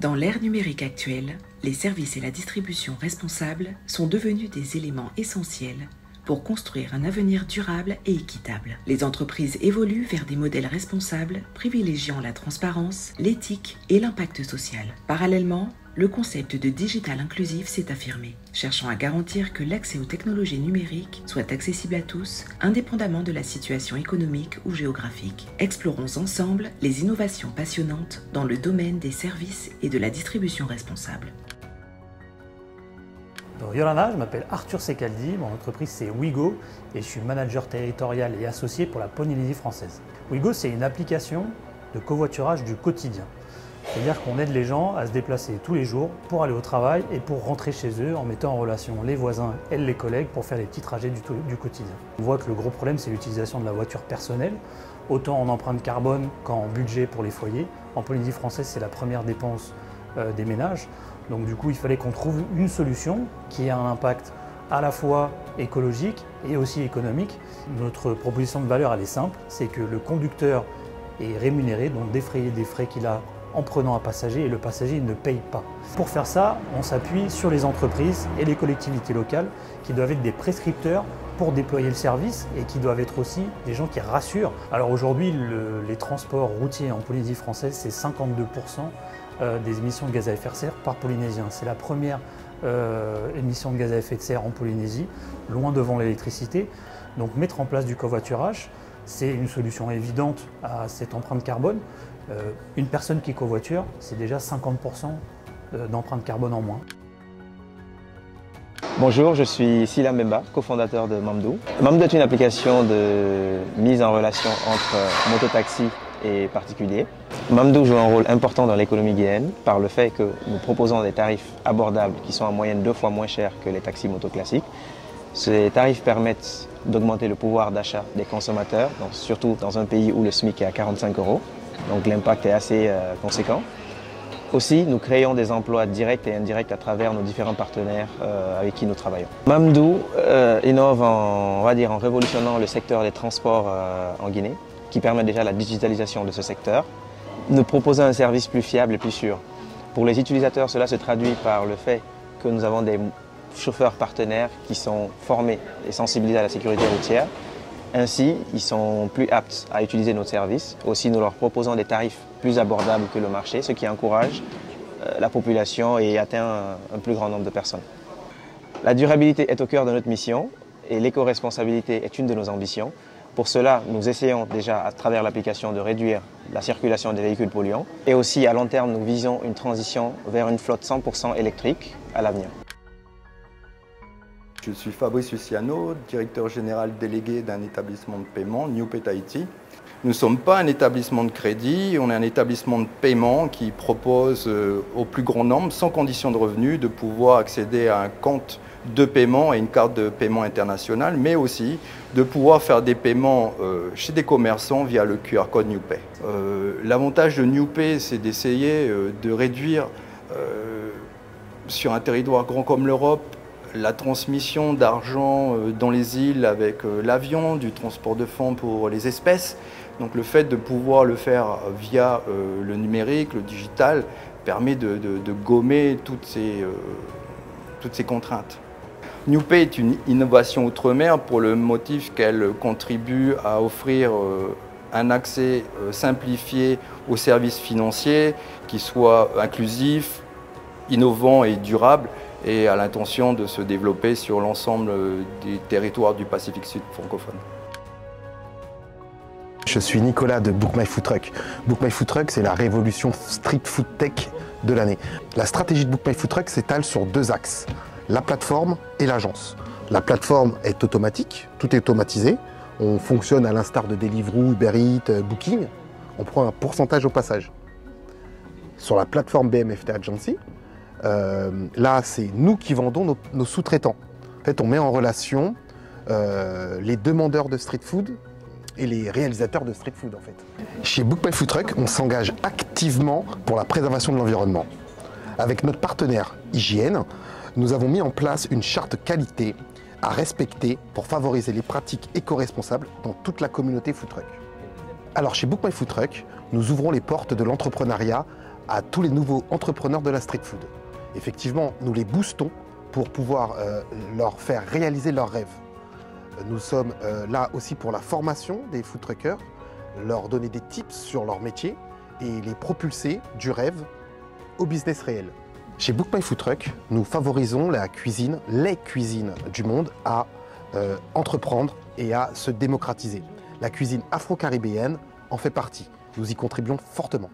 Dans l'ère numérique actuelle, les services et la distribution responsable sont devenus des éléments essentiels pour construire un avenir durable et équitable. Les entreprises évoluent vers des modèles responsables privilégiant la transparence, l'éthique et l'impact social. Parallèlement, le concept de digital inclusif s'est affirmé, cherchant à garantir que l'accès aux technologies numériques soit accessible à tous, indépendamment de la situation économique ou géographique. Explorons ensemble les innovations passionnantes dans le domaine des services et de la distribution responsable. Yolanda, je m'appelle Arthur Secaldi, mon entreprise c'est Wigo et je suis manager territorial et associé pour la Polynésie française. Wigo, c'est une application de covoiturage du quotidien. C'est-à-dire qu'on aide les gens à se déplacer tous les jours pour aller au travail et pour rentrer chez eux en mettant en relation les voisins et les collègues pour faire les petits trajets du quotidien. On voit que le gros problème, c'est l'utilisation de la voiture personnelle, autant en empreinte carbone qu'en budget pour les foyers. En Polynésie française, c'est la première dépense des ménages. Donc du coup, il fallait qu'on trouve une solution qui ait un impact à la fois écologique et aussi économique. Notre proposition de valeur, elle est simple, c'est que le conducteur est rémunéré, donc défrayé des frais qu'il a en prenant un passager et le passager ne paye pas. Pour faire ça, on s'appuie sur les entreprises et les collectivités locales qui doivent être des prescripteurs pour déployer le service et qui doivent être aussi des gens qui rassurent. Alors aujourd'hui, les transports routiers en Polynésie française, c'est 52% des émissions de gaz à effet de serre par Polynésien. C'est la première émission de gaz à effet de serre en Polynésie, loin devant l'électricité. Donc mettre en place du covoiturage, c'est une solution évidente à cette empreinte carbone. Une personne qui covoiture, c'est déjà 50% d'empreinte carbone en moins. Bonjour, je suis Sila Mbemba, cofondateur de Mamdou. Mamdou est une application de mise en relation entre mototaxi et particuliers. Mamdou joue un rôle important dans l'économie guinéenne par le fait que nous proposons des tarifs abordables qui sont en moyenne 2 fois moins chers que les taxis moto classiques. Ces tarifs permettent d'augmenter le pouvoir d'achat des consommateurs, donc surtout dans un pays où le SMIC est à 45 €. Donc l'impact est assez conséquent. Aussi, nous créons des emplois directs et indirects à travers nos différents partenaires avec qui nous travaillons. Mamdou innove en révolutionnant le secteur des transports en Guinée, qui permet déjà la digitalisation de ce secteur. Nous proposons un service plus fiable et plus sûr. Pour les utilisateurs, cela se traduit par le fait que nous avons des chauffeurs partenaires qui sont formés et sensibilisés à la sécurité routière. Ainsi, ils sont plus aptes à utiliser nos services. Aussi, nous leur proposons des tarifs plus abordables que le marché, ce qui encourage la population et atteint un plus grand nombre de personnes. La durabilité est au cœur de notre mission et l'éco-responsabilité est une de nos ambitions. Pour cela, nous essayons déjà à travers l'application de réduire la circulation des véhicules polluants. Et aussi, à long terme, nous visons une transition vers une flotte 100% électrique à l'avenir. Je suis Fabrice Luciano, directeur général délégué d'un établissement de paiement, Newpay Tahiti. Nous ne sommes pas un établissement de crédit, on est un établissement de paiement qui propose au plus grand nombre, sans condition de revenu, de pouvoir accéder à un compte de paiement et une carte de paiement internationale, mais aussi de pouvoir faire des paiements chez des commerçants via le QR code Newpay. L'avantage de Newpay, c'est d'essayer de réduire sur un territoire grand comme l'Europe la transmission d'argent dans les îles avec l'avion, du transport de fonds pour les espèces. Donc le fait de pouvoir le faire via le numérique, le digital, permet de gommer toutes ces contraintes. Newpay est une innovation outre-mer pour le motif qu'elle contribue à offrir un accès simplifié aux services financiers qui soit inclusif, innovant et durable, et à l'intention de se développer sur l'ensemble des territoires du Pacifique Sud francophone. Je suis Nicolas de Book My Food Truck. Book My Food Truck, c'est la révolution street food tech de l'année. La stratégie de Book My Food Truck s'étale sur 2 axes, la plateforme et l'agence. La plateforme est automatique, tout est automatisé. On fonctionne à l'instar de Deliveroo, Uber Eats, Booking. On prend un pourcentage au passage. Sur la plateforme BMFT Agency, là, c'est nous qui vendons nos sous-traitants. En fait, on met en relation les demandeurs de street food et les réalisateurs de street food, en fait. Chez Book My Food Truck, on s'engage activement pour la préservation de l'environnement. Avec notre partenaire Hygiène, nous avons mis en place une charte qualité à respecter pour favoriser les pratiques éco-responsables dans toute la communauté food truck. Alors, chez Book My Food Truck, nous ouvrons les portes de l'entrepreneuriat à tous les nouveaux entrepreneurs de la street food. Effectivement, nous les boostons pour pouvoir leur faire réaliser leurs rêves. Nous sommes là aussi pour la formation des food truckers, leur donner des tips sur leur métier et les propulser du rêve au business réel. Chez Book My Food Truck, nous favorisons les cuisines du monde à entreprendre et à se démocratiser. La cuisine afro-caribéenne en fait partie. Nous y contribuons fortement.